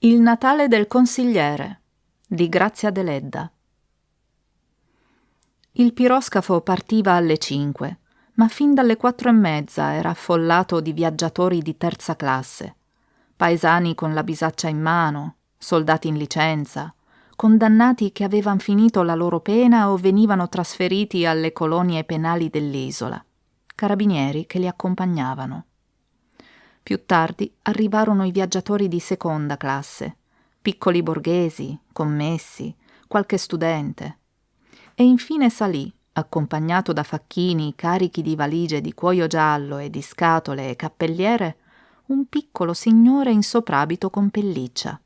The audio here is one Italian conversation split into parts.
Il Natale del consigliere di Grazia Deledda. Il piroscafo partiva alle 5, ma fin dalle 4:30 era affollato di viaggiatori di terza classe, paesani con la bisaccia in mano, soldati in licenza, condannati che avevano finito la loro pena o venivano trasferiti alle colonie penali dell'isola, carabinieri che li accompagnavano. Più tardi arrivarono i viaggiatori di seconda classe, piccoli borghesi, commessi, qualche studente. E infine salì, accompagnato da facchini carichi di valigie di cuoio giallo e di scatole e cappelliere, un piccolo signore in soprabito con pelliccia.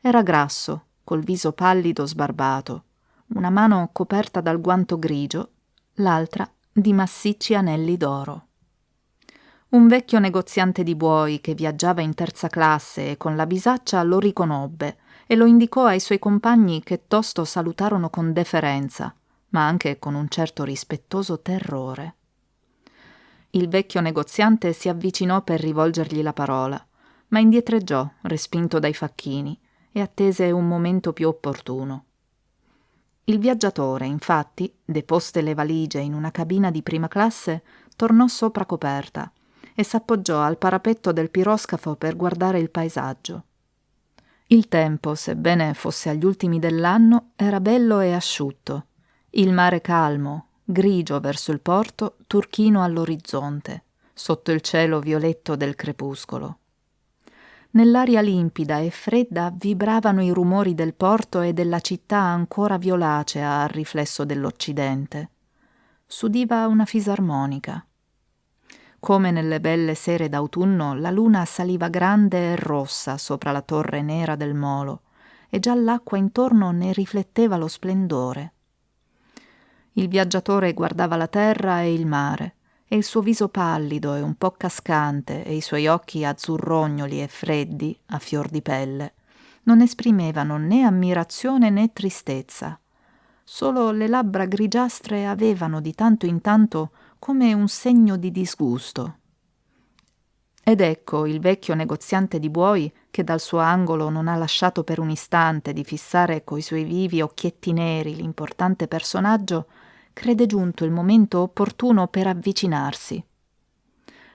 Era grasso, col viso pallido sbarbato, una mano coperta dal guanto grigio, l'altra di massicci anelli d'oro. Un vecchio negoziante di buoi che viaggiava in terza classe e con la bisaccia lo riconobbe e lo indicò ai suoi compagni che tosto salutarono con deferenza, ma anche con un certo rispettoso terrore. Il vecchio negoziante si avvicinò per rivolgergli la parola, ma indietreggiò, respinto dai facchini, e attese un momento più opportuno. Il viaggiatore, infatti, deposte le valigie in una cabina di prima classe, tornò sopra coperta e s'appoggiò al parapetto del piroscafo per guardare il paesaggio. Il tempo, sebbene fosse agli ultimi dell'anno, era bello e asciutto. Il mare calmo, grigio verso il porto, turchino all'orizzonte, sotto il cielo violetto del crepuscolo. Nell'aria limpida e fredda vibravano i rumori del porto e della città ancora violacea al riflesso dell'occidente. S'udiva una fisarmonica. Come nelle belle sere d'autunno, la luna saliva grande e rossa sopra la torre nera del molo e già l'acqua intorno ne rifletteva lo splendore. Il viaggiatore guardava la terra e il mare, e il suo viso pallido e un po' cascante e i suoi occhi azzurrognoli e freddi, a fior di pelle, non esprimevano né ammirazione né tristezza. Solo le labbra grigiastre avevano di tanto in tanto come un segno di disgusto. Ed ecco il vecchio negoziante di buoi che dal suo angolo non ha lasciato per un istante di fissare coi suoi vivi occhietti neri l'importante personaggio, crede giunto il momento opportuno per avvicinarsi.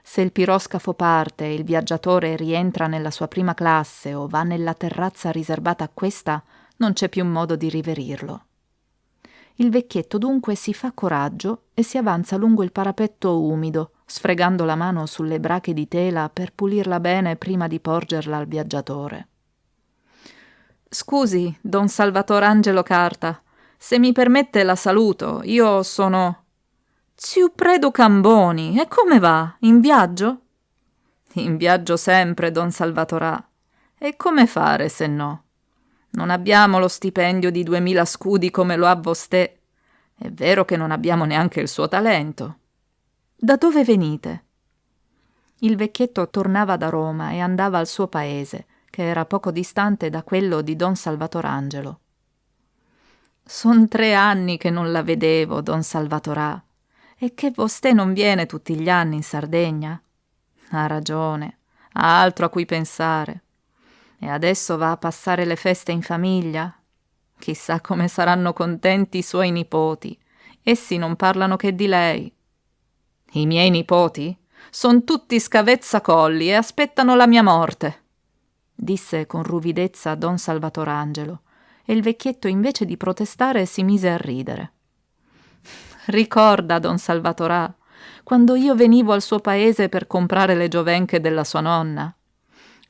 Se il piroscafo parte e il viaggiatore rientra nella sua prima classe o va nella terrazza riservata a questa, non c'è più modo di riverirlo. Il vecchietto dunque si fa coraggio e si avanza lungo il parapetto umido, sfregando la mano sulle brache di tela per pulirla bene prima di porgerla al viaggiatore. «Scusi, don Salvatore Angelo Carta, se mi permette la saluto, io sono...» «Ziu Predu Camboni, e come va? In viaggio?» «In viaggio sempre, don Salvatorà. E come fare se no? Non abbiamo lo stipendio di 2000 scudi come lo ha vostè. È vero che non abbiamo neanche il suo talento. Da dove venite?» Il vecchietto tornava da Roma e andava al suo paese, che era poco distante da quello di don Salvatorangelo. «Son 3 anni che non la vedevo, don Salvatorà. E che vostè non viene tutti gli anni in Sardegna?» «Ha ragione, ha altro a cui pensare. E adesso va a passare le feste in famiglia? Chissà come saranno contenti i suoi nipoti. Essi non parlano che di lei.» «I miei nipoti? Son tutti scavezzacolli e aspettano la mia morte», disse con ruvidezza don Salvatorangelo, e il vecchietto invece di protestare si mise a ridere. «Ricorda, don Salvatorà, quando io venivo al suo paese per comprare le giovenche della sua nonna?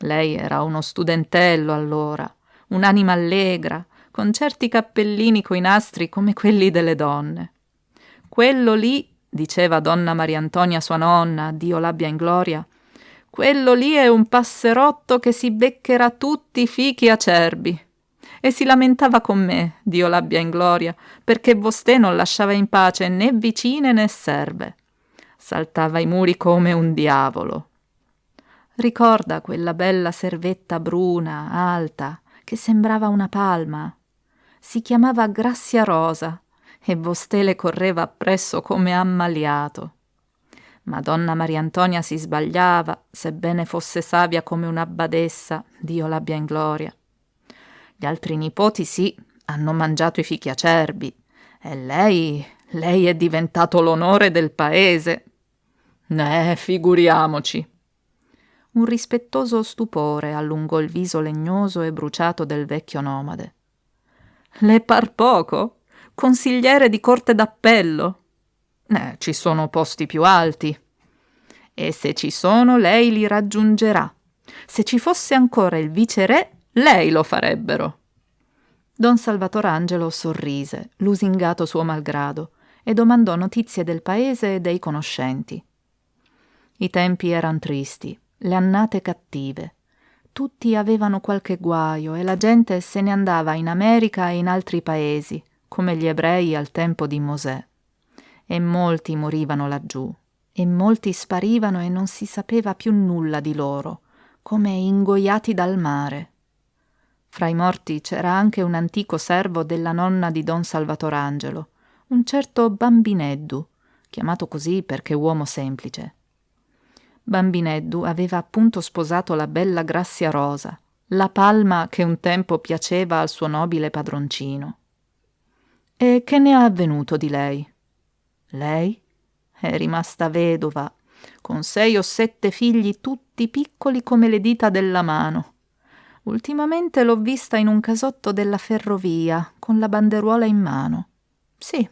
Lei era uno studentello allora, un'anima allegra, con certi cappellini coi nastri come quelli delle donne. Quello lì, diceva donna Mariantonia sua nonna, Dio l'abbia in gloria, quello lì è un passerotto che si beccherà tutti i fichi acerbi. E si lamentava con me, Dio l'abbia in gloria, perché vostè non lasciava in pace né vicine né serve. Saltava i muri come un diavolo. Ricorda quella bella servetta bruna, alta, che sembrava una palma. Si chiamava Grazia Rosa e vostè le correva appresso come ammaliato. Madonna Mariantonia si sbagliava, sebbene fosse savia come una badessa, Dio l'abbia in gloria. Gli altri nipoti sì, hanno mangiato i fichi acerbi, e lei è diventato l'onore del paese. Figuriamoci. Un rispettoso stupore allungò il viso legnoso e bruciato del vecchio nomade. Le par poco? Consigliere di corte d'appello? Ci sono posti più alti. E se ci sono, lei li raggiungerà. Se ci fosse ancora il viceré, lei lo farebbero. Don Salvatorangelo sorrise, lusingato suo malgrado, e domandò notizie del paese e dei conoscenti. I tempi eran tristi, le annate cattive. Tutti avevano qualche guaio e la gente se ne andava in America e in altri paesi, come gli ebrei al tempo di Mosè. E molti morivano laggiù, e molti sparivano e non si sapeva più nulla di loro, come ingoiati dal mare. Fra i morti c'era anche un antico servo della nonna di Don Salvatorangelo, un certo Bambineddu, chiamato così perché uomo semplice. Bambineddu aveva appunto sposato la bella Grazia Rosa, la palma che un tempo piaceva al suo nobile padroncino. E che ne è avvenuto di lei? Lei è rimasta vedova, con 6 o 7 figli tutti piccoli come le dita della mano. Ultimamente l'ho vista in un casotto della ferrovia, con la banderuola in mano. Sì,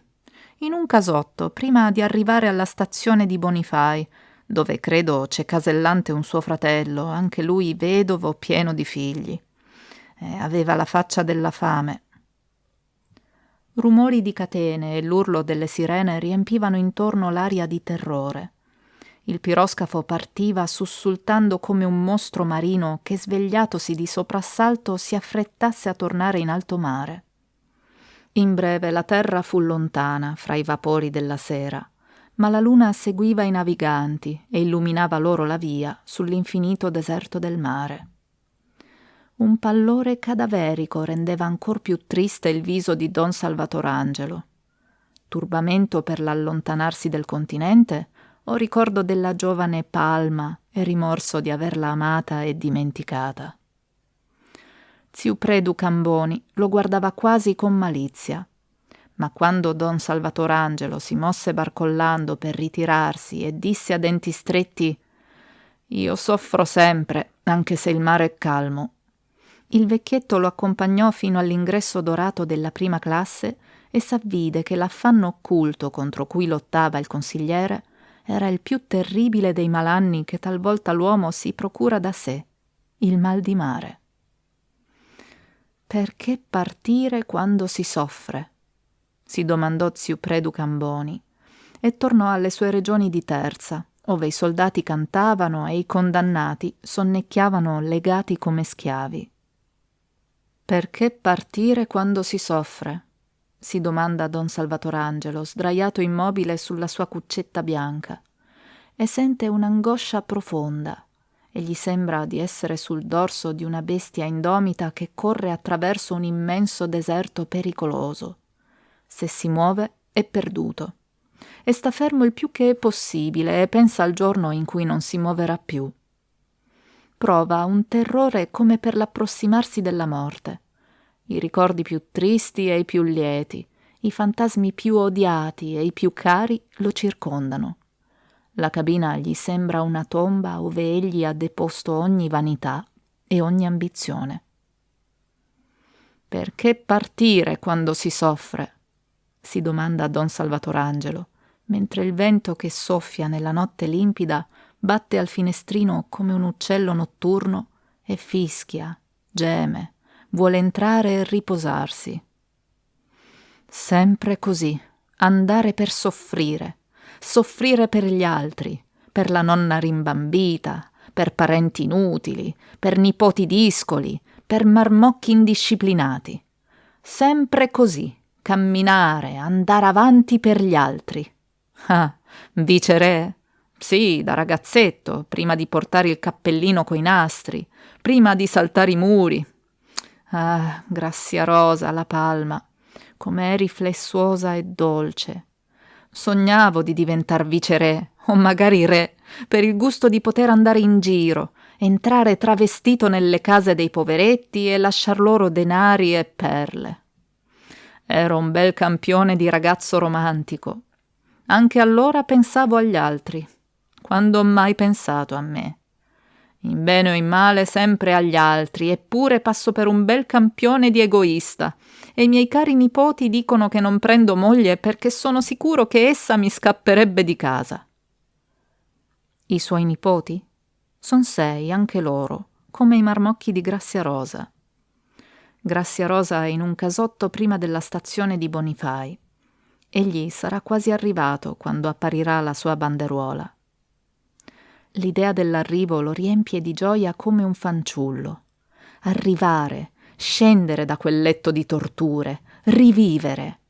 in un casotto, prima di arrivare alla stazione di Bonifai, dove credo c'è casellante un suo fratello, anche lui vedovo pieno di figli. Aveva la faccia della fame. Rumori di catene e l'urlo delle sirene riempivano intorno l'aria di terrore. Il piroscafo partiva sussultando come un mostro marino che, svegliatosi di soprassalto, si affrettasse a tornare in alto mare. In breve la terra fu lontana fra i vapori della sera, ma la luna seguiva i naviganti e illuminava loro la via sull'infinito deserto del mare. Un pallore cadaverico rendeva ancor più triste il viso di Don Salvatorangelo. Turbamento per l'allontanarsi del continente o ricordo della giovane Palma e rimorso di averla amata e dimenticata. Ziupredu Camboni lo guardava quasi con malizia, ma quando Don Salvatorangelo si mosse barcollando per ritirarsi e disse a denti stretti «Io soffro sempre, anche se il mare è calmo», il vecchietto lo accompagnò fino all'ingresso dorato della prima classe e s'avvide che l'affanno occulto contro cui lottava il consigliere era il più terribile dei malanni che talvolta l'uomo si procura da sé, il mal di mare. Perché partire quando si soffre? Si domandò Ziupredu Camboni e tornò alle sue regioni di terza, ove i soldati cantavano e i condannati sonnecchiavano legati come schiavi. Perché partire quando si soffre? Si domanda Don Salvatorangelo, sdraiato immobile sulla sua cuccetta bianca, e sente un'angoscia profonda, e gli sembra di essere sul dorso di una bestia indomita che corre attraverso un immenso deserto pericoloso. Se si muove è perduto, e sta fermo il più che è possibile e pensa al giorno in cui non si muoverà più. Prova un terrore come per l'approssimarsi della morte. I ricordi più tristi e i più lieti, i fantasmi più odiati e i più cari lo circondano. La cabina gli sembra una tomba ove egli ha deposto ogni vanità e ogni ambizione. Perché partire quando si soffre? Si domanda Don Salvatorangelo, mentre il vento che soffia nella notte limpida batte al finestrino come un uccello notturno e fischia, geme, vuole entrare e riposarsi. Sempre così, andare per soffrire per gli altri, per la nonna rimbambita, per parenti inutili, per nipoti discoli, per marmocchi indisciplinati. Sempre così, camminare, andare avanti per gli altri. Ah, viceré? Sì, da ragazzetto, prima di portare il cappellino coi nastri, prima di saltare i muri. Ah, Grazia Rosa, la palma, com'è riflessuosa e dolce. Sognavo di diventar viceré o magari re, per il gusto di poter andare in giro, entrare travestito nelle case dei poveretti e lasciar loro denari e perle. Ero un bel campione di ragazzo romantico. Anche allora pensavo agli altri. Quando ho mai pensato a me? In bene o in male sempre agli altri, eppure passo per un bel campione di egoista, e i miei cari nipoti dicono che non prendo moglie perché sono sicuro che essa mi scapperebbe di casa. I suoi nipoti? Son 6, anche loro, come i marmocchi di Grazia Rosa. Grazia Rosa è in un casotto prima della stazione di Bonifay. Egli sarà quasi arrivato quando apparirà la sua banderuola. L'idea dell'arrivo lo riempie di gioia come un fanciullo. Arrivare, scendere da quel letto di torture, rivivere.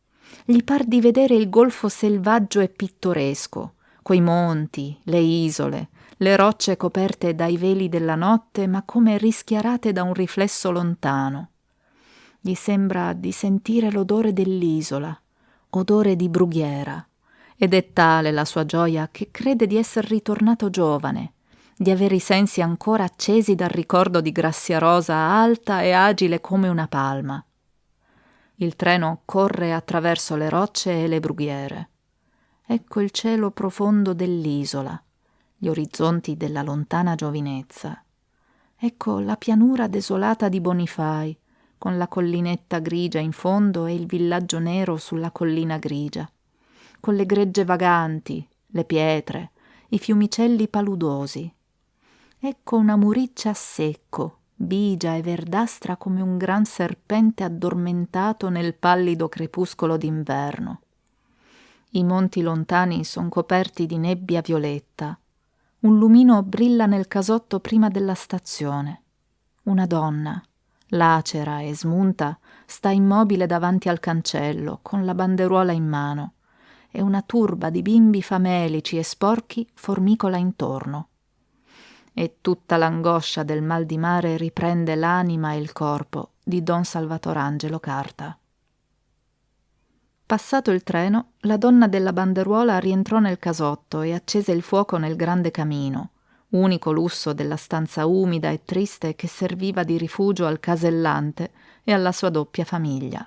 Gli par di vedere il golfo selvaggio e pittoresco, quei monti, le isole, le rocce coperte dai veli della notte ma come rischiarate da un riflesso lontano. Gli sembra di sentire l'odore dell'isola, odore di brughiera, ed è tale la sua gioia che crede di esser ritornato giovane, di avere i sensi ancora accesi dal ricordo di Grazia Rosa alta e agile come una palma. Il treno corre attraverso le rocce e le brughiere. Ecco il cielo profondo dell'isola, gli orizzonti della lontana giovinezza. Ecco la pianura desolata di Bonifay, con la collinetta grigia in fondo e il villaggio nero sulla collina grigia, con le gregge vaganti, le pietre, i fiumicelli paludosi. Ecco una muriccia a secco, bigia e verdastra come un gran serpente addormentato nel pallido crepuscolo d'inverno. I monti lontani son coperti di nebbia violetta. Un lumino brilla nel casotto prima della stazione. Una donna, lacera e smunta, sta immobile davanti al cancello, con la banderuola in mano, e una turba di bimbi famelici e sporchi formicola intorno. E tutta l'angoscia del mal di mare riprende l'anima e il corpo di Don Salvatore Angelo Carta. Passato il treno, la donna della banderuola rientrò nel casotto e accese il fuoco nel grande camino, unico lusso della stanza umida e triste che serviva di rifugio al casellante e alla sua doppia famiglia.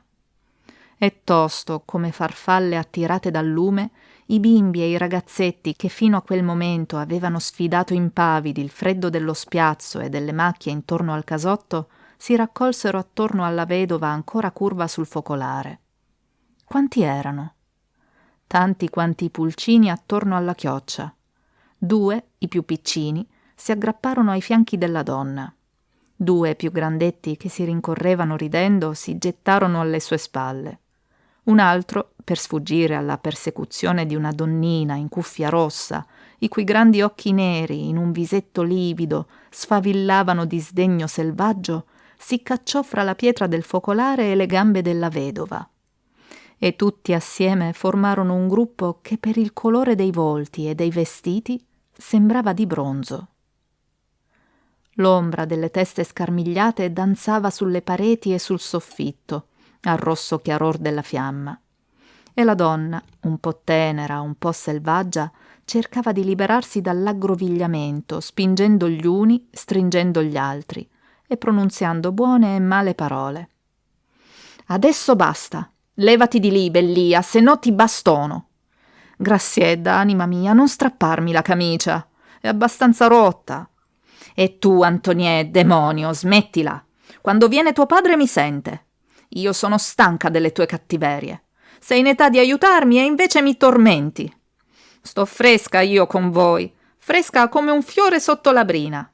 E tosto, come farfalle attirate dal lume, i bimbi e i ragazzetti che fino a quel momento avevano sfidato impavidi il freddo dello spiazzo e delle macchie intorno al casotto si raccolsero attorno alla vedova ancora curva sul focolare. Quanti erano? Tanti quanti i pulcini attorno alla chioccia. 2, i più piccini, si aggrapparono ai fianchi della donna. 2 più grandetti che si rincorrevano ridendo si gettarono alle sue spalle. Un altro, per sfuggire alla persecuzione di una donnina in cuffia rossa, i cui grandi occhi neri, in un visetto livido, sfavillavano di sdegno selvaggio, si cacciò fra la pietra del focolare e le gambe della vedova. E tutti assieme formarono un gruppo che per il colore dei volti e dei vestiti sembrava di bronzo. L'ombra delle teste scarmigliate danzava sulle pareti e sul soffitto, al rosso chiaror della fiamma. E la donna, un po' tenera, un po' selvaggia, cercava di liberarsi dall'aggrovigliamento, spingendo gli uni, stringendo gli altri, e pronunziando buone e male parole. «Adesso basta! Levati di lì, Bellia, se no ti bastono! Graziedda, anima mia, non strapparmi la camicia, è abbastanza rotta. E tu, Antoniè, demonio, smettila. Quando viene tuo padre mi sente. Io sono stanca delle tue cattiverie. Sei in età di aiutarmi e invece mi tormenti. Sto fresca io con voi, fresca come un fiore sotto la brina».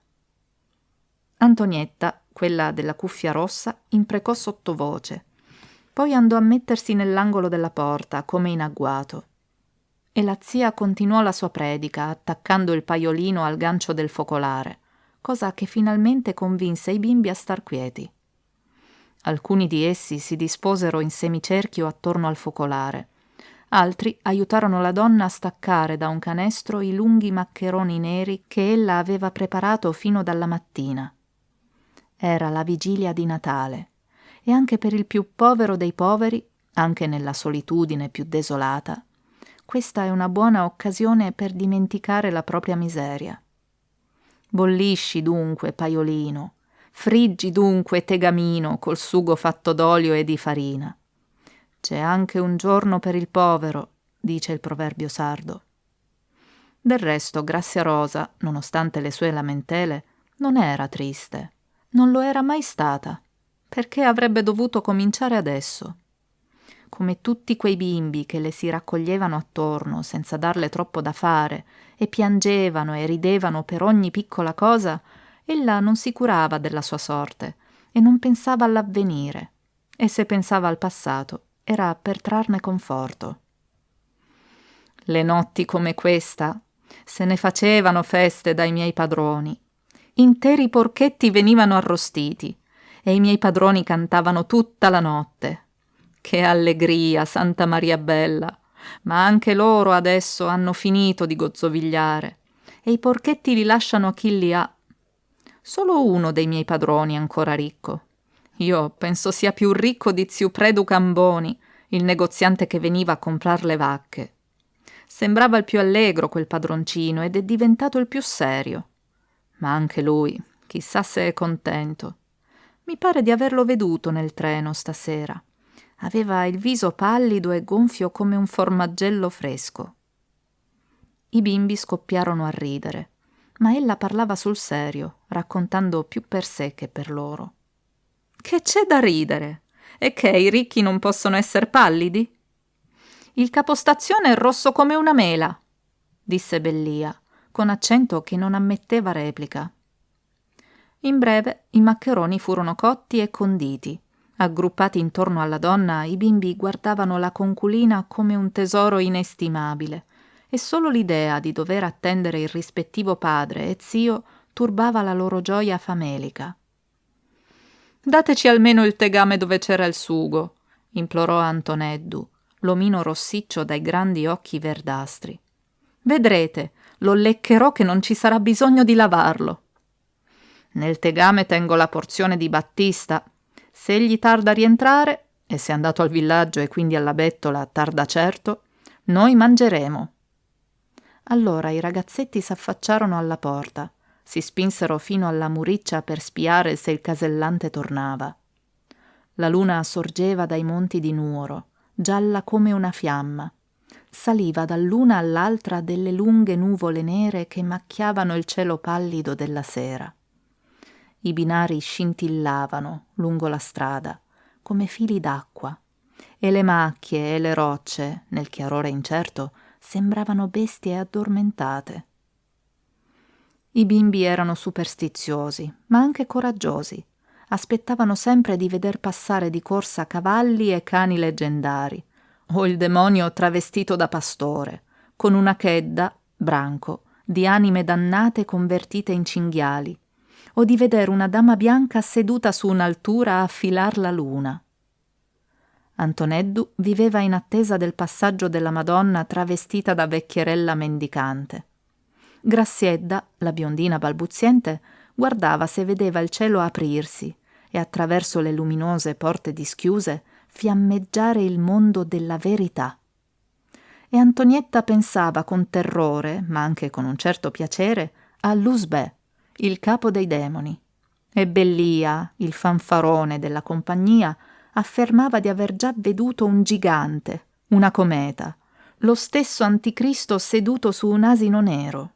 Antonietta, quella della cuffia rossa, imprecò sottovoce. Poi andò a mettersi nell'angolo della porta, come in agguato. E la zia continuò la sua predica, attaccando il paiolino al gancio del focolare, cosa che finalmente convinse i bimbi a star quieti. Alcuni di essi si disposero in semicerchio attorno al focolare. Altri aiutarono la donna a staccare da un canestro i lunghi maccheroni neri che ella aveva preparato fino dalla mattina. Era la vigilia di Natale, e anche per il più povero dei poveri, anche nella solitudine più desolata, questa è una buona occasione per dimenticare la propria miseria. Bollisci dunque, paiolino, friggi dunque, tegamino, col sugo fatto d'olio e di farina. C'è anche un giorno per il povero, dice il proverbio sardo. Del resto, Grazia Rosa, nonostante le sue lamentele, non era triste. Non lo era mai stata, perché avrebbe dovuto cominciare adesso. Come tutti quei bimbi che le si raccoglievano attorno senza darle troppo da fare e piangevano e ridevano per ogni piccola cosa, ella non si curava della sua sorte e non pensava all'avvenire, e se pensava al passato era per trarne conforto. Le notti come questa se ne facevano feste dai miei padroni. Interi porchetti venivano arrostiti e i miei padroni cantavano tutta la notte. Che allegria, Santa Maria Bella! Ma anche loro adesso hanno finito di gozzovigliare e i porchetti li lasciano a chi li ha. Solo uno dei miei padroni è ancora ricco. Io penso sia più ricco di zio Predu Camboni, il negoziante che veniva a comprar le vacche. Sembrava il più allegro quel padroncino ed è diventato il più serio. Ma anche lui, chissà se è contento. Mi pare di averlo veduto nel treno stasera. Aveva il viso pallido e gonfio come un formaggello fresco. I bimbi scoppiarono a ridere, ma ella parlava sul serio, raccontando più per sé che per loro. Che c'è da ridere? E che i ricchi non possono essere pallidi? Il capostazione è rosso come una mela, disse Bellia, con accento che non ammetteva replica. In breve i maccheroni furono cotti e conditi. Aggruppati intorno alla donna, i bimbi guardavano la conculina come un tesoro inestimabile, e solo l'idea di dover attendere il rispettivo padre e zio turbava la loro gioia famelica. «Dateci almeno il tegame dove c'era il sugo», implorò Antoneddu, l'omino rossiccio dai grandi occhi verdastri. «Vedrete, lo leccherò che non ci sarà bisogno di lavarlo». «Nel tegame tengo la porzione di Battista. Se egli tarda a rientrare, e se è andato al villaggio e quindi alla bettola tarda certo, noi mangeremo». Allora i ragazzetti s'affacciarono alla porta, si spinsero fino alla muriccia per spiare se il casellante tornava. La luna sorgeva dai monti di Nuoro, gialla come una fiamma. Saliva dall'una all'altra delle lunghe nuvole nere che macchiavano il cielo pallido della sera. I binari scintillavano lungo la strada, come fili d'acqua, e le macchie e le rocce, nel chiarore incerto, sembravano bestie addormentate. I bimbi erano superstiziosi, ma anche coraggiosi. Aspettavano sempre di veder passare di corsa cavalli e cani leggendari, o il demonio travestito da pastore, con una chedda, branco, di anime dannate convertite in cinghiali, o di vedere una dama bianca seduta su un'altura a affilar la luna. Antoneddu viveva in attesa del passaggio della Madonna travestita da vecchierella mendicante. Graziedda, la biondina balbuziente, guardava se vedeva il cielo aprirsi e attraverso le luminose porte dischiuse fiammeggiare il mondo della verità. E Antonietta pensava con terrore, ma anche con un certo piacere, a Lusbè, il capo dei demoni. E Bellia, il fanfarone della compagnia, affermava di aver già veduto un gigante, una cometa, lo stesso Anticristo seduto su un asino nero.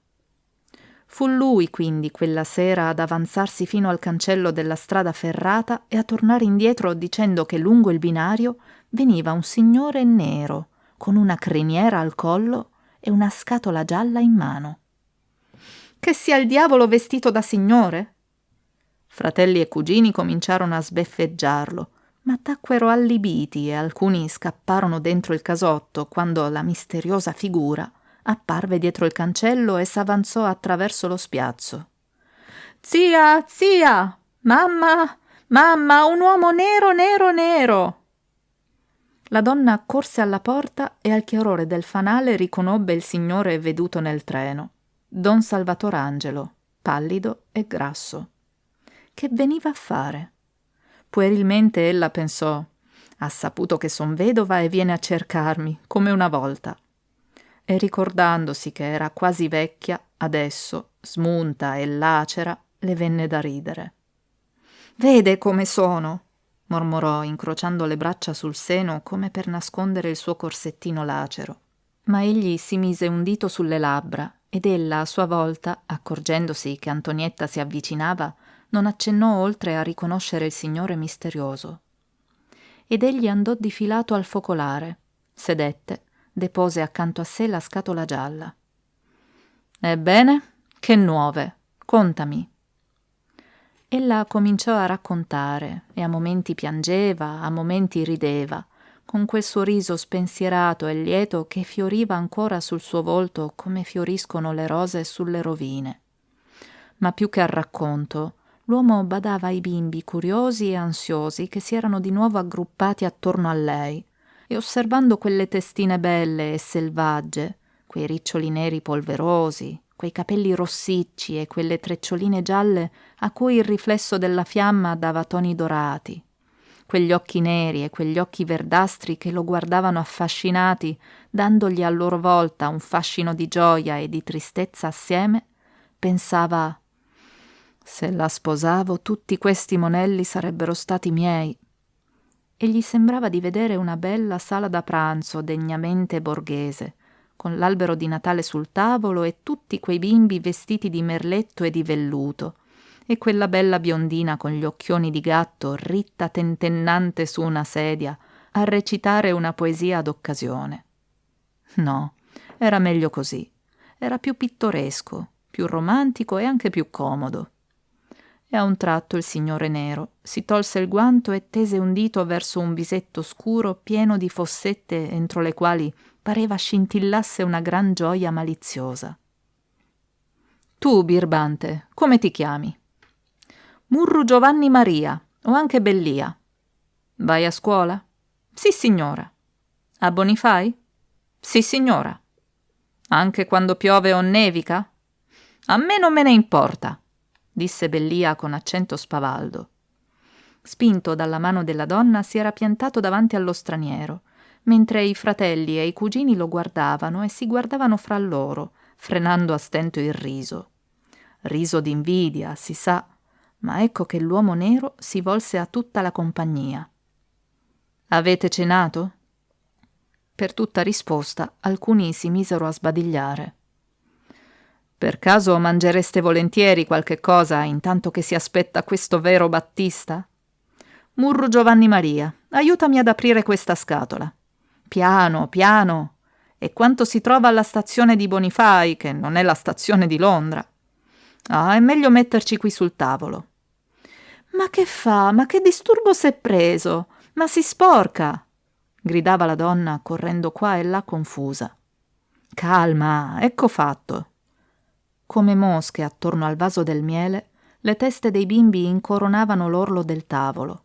Fu lui quindi quella sera ad avanzarsi fino al cancello della strada ferrata e a tornare indietro dicendo che lungo il binario veniva un signore nero, con una criniera al collo e una scatola gialla in mano. «Che sia il diavolo vestito da signore?» Fratelli e cugini cominciarono a sbeffeggiarlo, ma tacquero allibiti e alcuni scapparono dentro il casotto quando la misteriosa figura apparve dietro il cancello e s'avanzò attraverso lo spiazzo. «Zia, zia! Mamma, mamma, un uomo nero, nero, nero!» La donna corse alla porta e al chiarore del fanale riconobbe il signore veduto nel treno, Don Salvatorangelo, pallido e grasso. Che veniva a fare? Puerilmente ella pensò: ha saputo che son vedova e viene a cercarmi, come una volta. e ricordandosi che era quasi vecchia, adesso, smunta e lacera, le venne da ridere. «Vede come sono!» mormorò, incrociando le braccia sul seno come per nascondere il suo corsettino lacero. Ma egli si mise un dito sulle labbra ed ella, a sua volta, accorgendosi che Antonietta si avvicinava, non accennò oltre a riconoscere il signore misterioso. Ed egli andò difilato al focolare, sedette, depose accanto a sé la scatola gialla. «Ebbene, che nuove? Contami!» Ella cominciò a raccontare e a momenti piangeva, a momenti rideva, con quel suo riso spensierato e lieto che fioriva ancora sul suo volto come fioriscono le rose sulle rovine. Ma più che al racconto, l'uomo badava ai bimbi curiosi e ansiosi che si erano di nuovo aggruppati attorno a lei e osservando quelle testine belle e selvagge, quei riccioli neri polverosi, quei capelli rossicci e quelle treccioline gialle a cui il riflesso della fiamma dava toni dorati, quegli occhi neri e quegli occhi verdastri che lo guardavano affascinati, dandogli a loro volta un fascino di gioia e di tristezza assieme, pensava: «Se la sposavo, tutti questi monelli sarebbero stati miei». E gli sembrava di vedere una bella sala da pranzo degnamente borghese, con l'albero di Natale sul tavolo e tutti quei bimbi vestiti di merletto e di velluto, e quella bella biondina con gli occhioni di gatto ritta tentennante su una sedia a recitare una poesia ad occasione. No, era meglio così. Era più pittoresco, più romantico e anche più comodo. E a un tratto il signore nero si tolse il guanto e tese un dito verso un visetto scuro pieno di fossette entro le quali pareva scintillasse una gran gioia maliziosa. «Tu, birbante, come ti chiami?» «Murru Giovanni Maria, o anche Bellia». «Vai a scuola?» «Sì, signora». «A Bonifai?» «Sì, signora». «Anche quando piove o nevica?» «A me non me ne importa», disse Bellia con accento spavaldo. Spinto dalla mano della donna, si era piantato davanti allo straniero, mentre i fratelli e i cugini lo guardavano e si guardavano fra loro, frenando a stento il riso. Riso d'invidia, si sa, ma ecco che l'uomo nero si volse a tutta la compagnia. «Avete cenato?» Per tutta risposta, alcuni si misero a sbadigliare. «Per caso mangereste volentieri qualche cosa intanto che si aspetta questo vero Battista?» «Murru Giovanni Maria, aiutami ad aprire questa scatola. Piano, piano. E quanto si trova alla stazione di Bonifai, che non è la stazione di Londra? Ah, è meglio metterci qui sul tavolo». «Ma che fa? Ma che disturbo s'è preso? Ma si sporca!» gridava la donna correndo qua e là confusa. «Calma, ecco fatto». Come mosche attorno al vaso del miele, le teste dei bimbi incoronavano l'orlo del tavolo.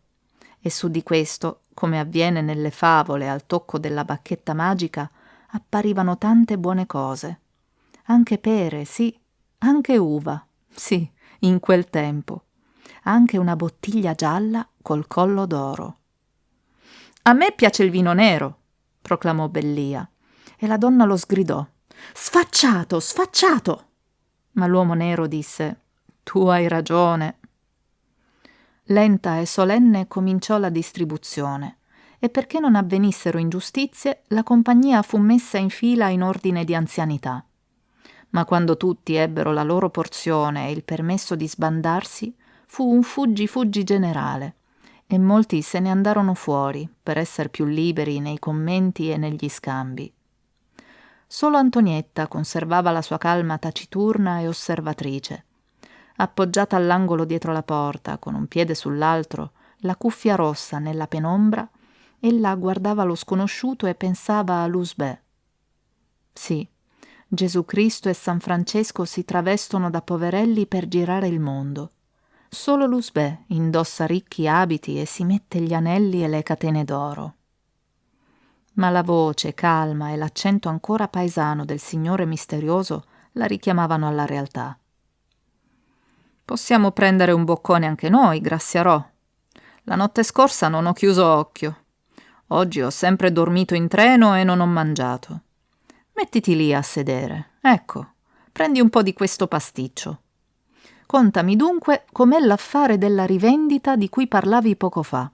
E su di questo, come avviene nelle favole al tocco della bacchetta magica, apparivano tante buone cose. Anche pere, sì, anche uva, sì, in quel tempo. Anche una bottiglia gialla col collo d'oro. «A me piace il vino nero», proclamò Bellia, e la donna lo sgridò. «Sfacciato, sfacciato!» Ma l'uomo nero disse: «Tu hai ragione». Lenta e solenne cominciò la distribuzione, e perché non avvenissero ingiustizie, la compagnia fu messa in fila in ordine di anzianità. Ma quando tutti ebbero la loro porzione e il permesso di sbandarsi, fu un fuggi-fuggi generale, e molti se ne andarono fuori per esser più liberi nei commenti e negli scambi. Solo Antonietta conservava la sua calma taciturna e osservatrice. Appoggiata all'angolo dietro la porta, con un piede sull'altro, la cuffia rossa nella penombra, ella guardava lo sconosciuto e pensava a Lusbè. Sì, Gesù Cristo e San Francesco si travestono da poverelli per girare il mondo. Solo Lusbè indossa ricchi abiti e si mette gli anelli e le catene d'oro. Ma la voce calma e l'accento ancora paesano del signore misterioso la richiamavano alla realtà. «Possiamo prendere un boccone anche noi, Graziarò. La notte scorsa non ho chiuso occhio. Oggi ho sempre dormito in treno e non ho mangiato. Mettiti lì a sedere. Ecco, prendi un po' di questo pasticcio. Contami dunque com'è l'affare della rivendita di cui parlavi poco fa».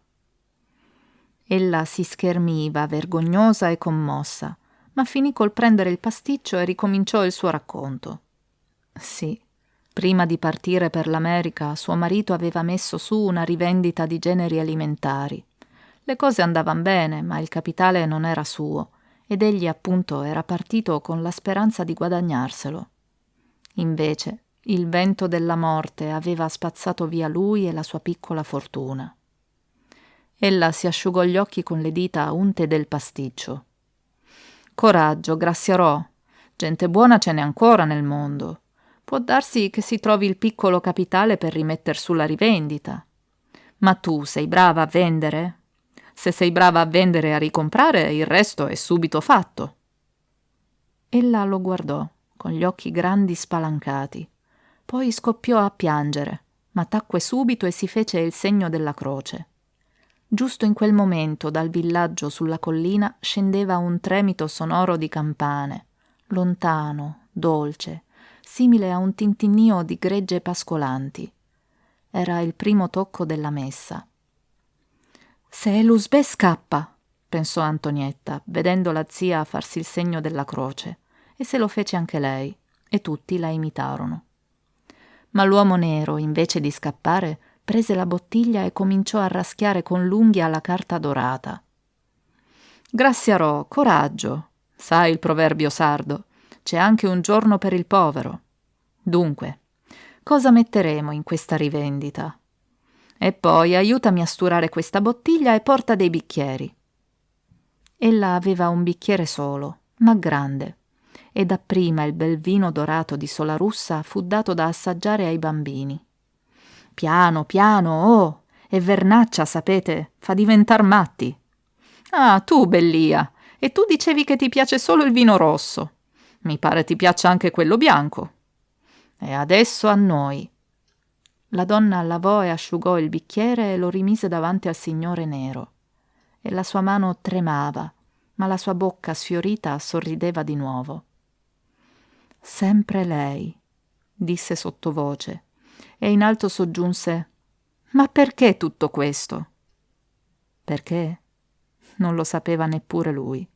Ella si schermiva, vergognosa e commossa, ma finì col prendere il pasticcio e ricominciò il suo racconto. Sì, prima di partire per l'America suo marito aveva messo su una rivendita di generi alimentari. Le cose andavano bene, ma il capitale non era suo, ed egli appunto era partito con la speranza di guadagnarselo. Invece il vento della morte aveva spazzato via lui e la sua piccola fortuna. Ella si asciugò gli occhi con le dita unte del pasticcio. «Coraggio, Graziarò, gente buona ce n'è ancora nel mondo. Può darsi che si trovi il piccolo capitale per rimetter su la rivendita. Ma tu sei brava a vendere? Se sei brava a vendere e a ricomprare, il resto è subito fatto». Ella lo guardò con gli occhi grandi spalancati. Poi scoppiò a piangere, ma tacque subito e si fece il segno della croce. Giusto in quel momento dal villaggio sulla collina scendeva un tremito sonoro di campane, lontano, dolce, simile a un tintinnio di gregge pascolanti. Era il primo tocco della messa. «Se l'Usbè scappa», pensò Antonietta, vedendo la zia farsi il segno della croce, e se lo fece anche lei, e tutti la imitarono. Ma l'uomo nero, invece di scappare, prese la bottiglia e cominciò a raschiare con l'unghia la carta dorata. «Graziarò, coraggio. Sai il proverbio sardo, c'è anche un giorno per il povero. Dunque, cosa metteremo in questa rivendita? E poi aiutami a sturare questa bottiglia e porta dei bicchieri». Ella aveva un bicchiere solo, ma grande, e dapprima il bel vino dorato di Solarussa fu dato da assaggiare ai bambini. «Piano, piano, oh! E vernaccia, sapete, fa diventar matti». «Ah, tu, Bellia, e tu dicevi che ti piace solo il vino rosso. Mi pare ti piaccia anche quello bianco. E adesso a noi». La donna lavò e asciugò il bicchiere e lo rimise davanti al signore nero. E la sua mano tremava, ma la sua bocca sfiorita sorrideva di nuovo. «Sempre lei», disse sottovoce, e in alto soggiunse: «Ma perché tutto questo?» Perché? Non lo sapeva neppure lui.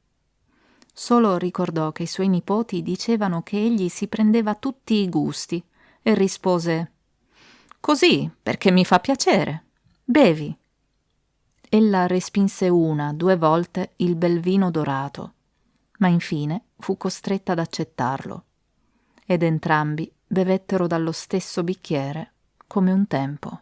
Solo ricordò che i suoi nipoti dicevano che egli si prendeva tutti i gusti e rispose: «Così, perché mi fa piacere. Bevi». Ella respinse 1, 2 volte il bel vino dorato, ma infine fu costretta ad accettarlo, ed entrambi bevettero dallo stesso bicchiere come un tempo.